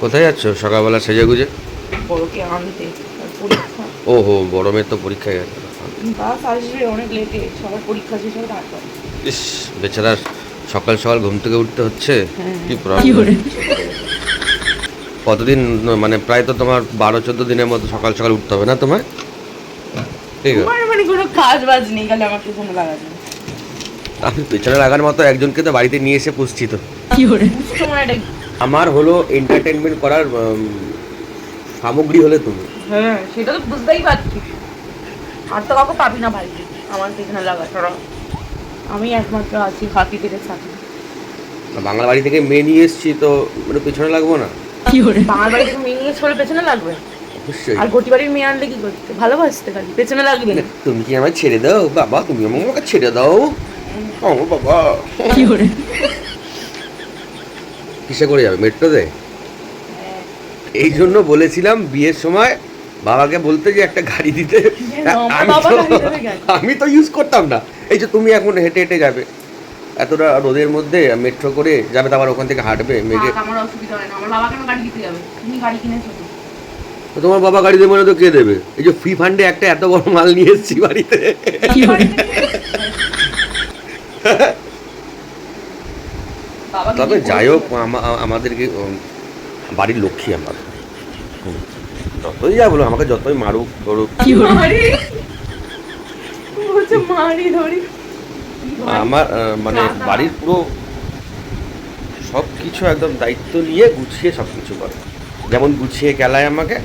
কোথায় যাচ্ছ সকালবেলা সেজে গুজে? বড়কে আনতে তার পরীক্ষা। ওহো, বড় মেয়ের তো পরীক্ষায় গেছে। বাস আসবে অনেক লেটে, সবার পরীক্ষা শেষ হবে তারপর। ইস, বেচারা সকাল সকাল ঘুম থেকে উঠতে হচ্ছে। হ্যাঁ। কি প্রবলেম। কতদিন, মানে প্রায় তো তোমার 12-14 দিনের মতো সকাল সকাল উঠতে হবে না তোমায়? ঠিক আছে, আমার মানে কোনো কাজ বাজ নেই, খালি আমার পেছনে লাগাতে। আমি পেছনে লাগার মতো একজনকে তো বাড়িতে নিয়ে এসে পুষছি তো। বুঝছো মানে এটা? আমার হলো এন্টারটেনমেন্ট করার সামগ্রী হলে তুমি। হ্যাঁ সেটা তো বুঝতেই পারছি। আর তো কাউকে পাবি না ভাই আমার পেছনে লাগা ছাড়া। আমি একমাত্র আছি হাতি থেকে সাথে। বাংলা বাড়ি থেকে মেয়ে নিয়ে এসেছি তো মানে পেছনে লাগবো না? বাঙাল বাড়ি থেকে মেয়ে নিয়ে চলে পেছনে লাগবে? অবশ্যই। আর গটি বাড়ির মেয়ে আনলে কি করতে? ভালোবাসতে খালি পেছনে লাগবে না। তুমি কি আমায় ছেড়ে দাও বাবা? তুমি আমাকে ছেড়ে দাও। ও বাবা, কিসে করে যাবে? মেট্রোতে? এই জন্য বলেছিলাম বিয়ের সময় বাবাকে বলতে যে একটা গাড়ি দিতে। আমি তো ইউজ করতাম না। এই যে তুমি এখন হেঁটে হেঁটে যাবে এতটা রোদের মধ্যে, মেট্রো করে যাবে, তারপর ওখান থেকে হাঁটবে মেঘে। আমার অসুবিধা হয় না, আমার বাবা কেন গাড়ি দিতে যাবে? তুমি গাড়ি কিনেছো তো। তো তোমার বাবা গাড়ি দেবে না তো কে দেবে? এই যে ফ্রি ফান্ডে একটা এত বড় মাল নিয়ে এসেছি বাড়িতে। তবে যাই হোক, আমাদেরকে বাড়ির লক্ষ্মী আমার। যতই যা বলো, আমাকে যতই মারুক ধরুক, আমার মানে বাড়ির পুরো সব কিছু একদম দায়িত্ব নিয়ে গুছিয়ে সব কিছু করে। যেমন গুছিয়ে খেলায় আমাকে,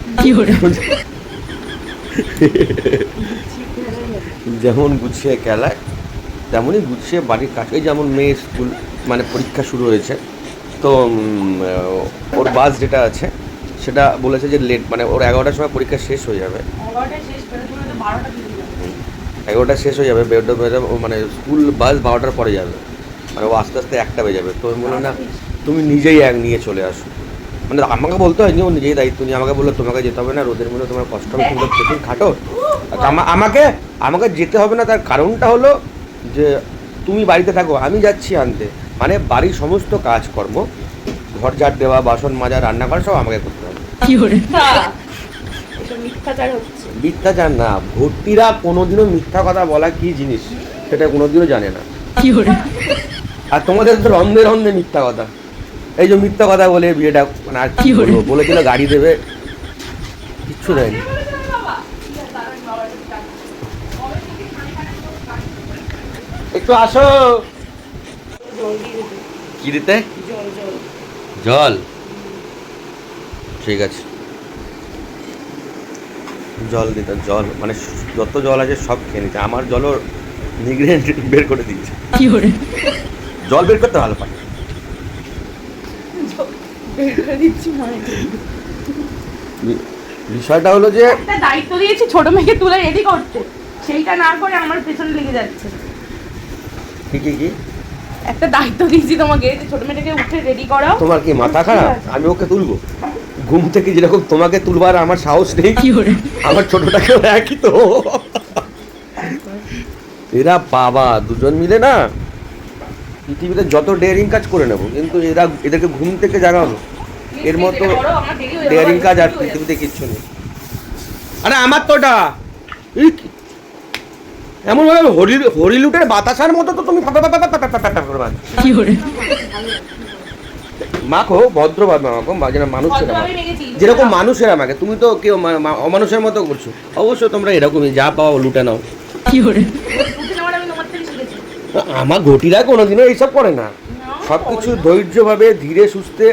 যেমন গুছিয়ে খেলায় তেমনই গুছিয়ে বাড়ির কাছে। যেমন মেয়ে স্কুল মানে পরীক্ষা শুরু হয়েছে, তো ওর বাস যেটা আছে সেটা বলেছে যে লেট, মানে ওর 11টার সময় পরীক্ষা শেষ হয়ে যাবে। 11টা শেষ হয়ে যাবে, মানে স্কুল বাস 12টার পরে যাবে, মানে ও আস্তে আস্তে 1টা বেজে যাবে। তো আমি বললাম না, তুমি নিজেই নিয়ে চলে আসো। মানে আমাকে বলতে হয়নি, ও নিজেই দায়িত্ব নিয়ে আমাকে বললো তোমাকে যেতে হবে না, রোদের মধ্যে তোমার কষ্ট হবে, তুমি প্রচুর খাটো। আমাকে আমাকে যেতে হবে না, তার কারণটা হলো যে তুমি বাড়িতে থাকো, আমি যাচ্ছি আনতে। মানে বাড়ির সমস্ত কাজকর্ম, ঘর ঝাড় দেওয়া, বাসন মাজা, রান্না করা সব আমাকে করতে হবে। মিথ্যাচার না, ভর্তিরা কোনোদিনও মিথ্যা কথা বলা কি জিনিস সেটা কোনোদিনও জানে না। আর তোমাদের তো রন্ধে রন্ধে মিথ্যা কথা। এই যে মিথ্যা কথা বলে বিয়েটা, মানে আর কি বলবো, বলেছিল গাড়ি দেবে, কিচ্ছু দেয়নি। একটু আসো। কি দিতে? জল? ঠিক আছে, জল দিতে। জল মানে যত জল আছে সব খেয়ে নিচ্ছে। আমার জলও নিগড়ে বের করে দিচ্ছে। জল বের করতে ভালো পায়। বিষয়টা হলো যে একটা দায়িত্ব দিয়েছি ছোট মেয়েকে তুলে রেডি করতে, সেইটা না করে আমার পেছনে লেগে যাচ্ছে। কি একটা দায়িত্ব দিয়েছি তোমাকে যে ছোট মেয়েটাকে উঠে রেডি করাও। তোমার কি মাথা খারাপ? আমি ওকে তুলবো ঘুম থেকে? যেরকম তোমাকে তুলবার আমার সাহস নেই, আমার ছোটটাকেও একই তো। এরা বাবা দুজন মিলে না পৃথিবীতে যত ডেয়ারিং কাজ করে নেবো, কিন্তু এদেরকে ঘুম থেকে জাগাবো, এর মতো ডেয়ারিং কাজ আর পৃথিবীতে কিচ্ছু নেই। আরে আমার তোটা এমন ভাবে হরিলুটের বাতাসার মতো তো তুমি মাখো, ভদ্রভাবে মাখো, মানুষের যেরকম মানুষের আমাকে। তুমি তো কেউ অমানুষের মতো করছো। অবশ্য তোমরা এরকমই, যা পাও লুটে নাও। আমার ঘটিরা কোনোদিনও এইসব করে না, সব কিছু ধৈর্যভাবে ধীরে সুস্থে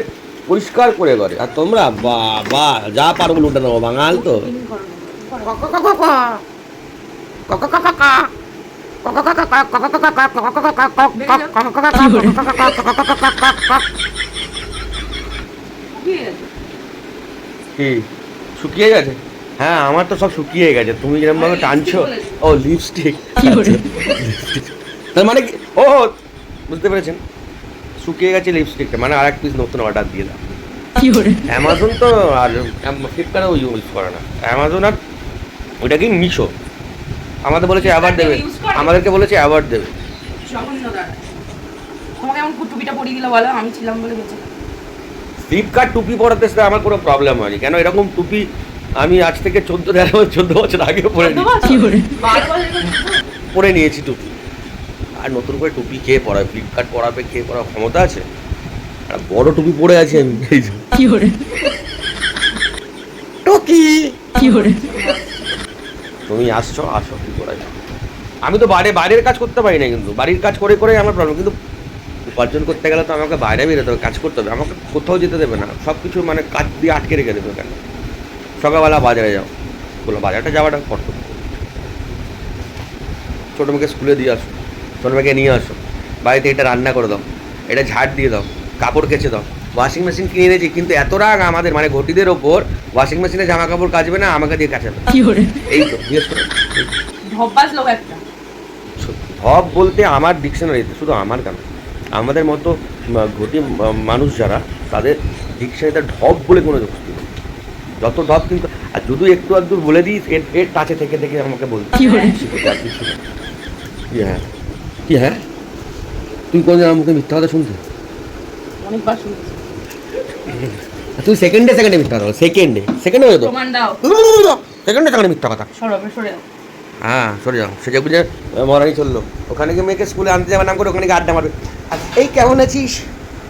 পরিষ্কার করে করে। আর তোমরা বাবা যা পারবো লুটে নেবো, বাঙাল তো। কি শুকিয়ে গেছে? হ্যাঁ আমার তো সব শুকিয়ে গেছে, তুমি যেরকম ভাবে টানছো। ও লিপস্টিক, তার মানে কি? ও বুঝতে পেরেছেন, শুকিয়ে গেছে লিপস্টিকটা, মানে আর এক পিস নতুন অর্ডার দিয়ে দাও। অ্যামাজন তো আর ফ্লিপকার্টও ইউজ করে না, অ্যামাজন আর ওইটা কি মিশো আমাদের বলেছে অ্যাওয়ার্ড দেবে, আমাদেরকে বলেছে অ্যাওয়ার্ড দেবে। তোমাকে এমন কুটুপিটা পড়িয়ে দিল বলো, আমি ছিলাম বলে গেছে। ফ্লিপকার্ট টুপি পরাতে সাথে আমার কোনো প্রবলেম হয়নি, কেন এরকম টুপি আমি আজ থেকে 14 বছর আগে পরে পরে নিয়েছি টুপি। আর নতুন করে টুপি কে পরাবে? ফ্লিপকার্ট পরাবে, কে পরাবে ক্ষমতা আছে? আর বড় টুপি পরে আছি আমি, এই যে টুকি। তুমি আসছো, আসো, কি করা যায়? আমি তো বাইরের কাজ করতে পারি না, কিন্তু বাড়ির কাজ করে করে আমার প্রবলেম। কিন্তু উপার্জন করতে গেলে তো আমাকে বাইরে বেরোতে হবে, কাজ করতে হবে, আমাকে কোথাও যেতে দেবে না, সব কিছু মানে কাজ দিয়ে আটকে রেখে দেবে। কেন সকালবেলা বাজারে যাও, বলো বাজারটা যাওয়াটা কর্তব্য। ছোটো মেয়েকে স্কুলে দিয়ে আসো, ছোটো মেয়েকে নিয়ে আসো, বাড়িতে এটা রান্না করে দাও, এটা ঝাড় দিয়ে দাও, কাপড় কেচে দাও। ওয়াশিং মেশিন কিনে এনেছি, কিন্তু এত রাগ আমাদের মানে ঘটিদের ওপর, ওয়াশিং মেশিনে জামা কাপড় কাচবে না, আমাকে দিয়ে কাচাবে। এই তো জিজ্ঞেস করো। ধব্বাস লোক একটা। ধপ বলতে আমার ডিকশনারিতে, শুধু আমার কেন, আমাদের মতো ঘটি মানুষ যারা, তাদের ডিকশনারিতে ঢপ বলে কোনো যুক্তি নেই। যত ঢপ কিন্তু, আর যদি একটু আধটু বলে দিই এর কাছে থেকে থেকে আমাকে বলতে কি হ্যাঁ, কি হ্যাঁ, তুই কোন আমার মুখে মিথ্যা কথা শুনতে? অনেকবার শুনছি। তুই সেকেন্ডে মিথ্যা কথা, সেকেন্ডে হয়ে তো প্রমাণ দাও। সেকেন্ডে মিথ্যা কথা। সরে যাও। হ্যাঁ সরে যাও। সে যে মরানি চললো, ওখানে গিয়ে মেয়েকে স্কুলে আনতে যাওয়ার নাম করে ওখানে গিয়ে আড্ডা মারবে। আর এই কেমন আছিস,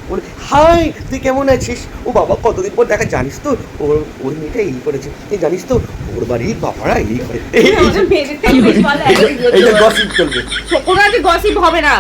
বলে হাই তুই কেমন আছিস, ও বাবা কতদিন পর দেখা, জানিস তো ওর মেয়েটা এই করেছে, এই জানিস তো ওর বাড়ির বাবারা এই করে, এই যে গসিপ চলবে। কোনো আজ গসিপ হবে না।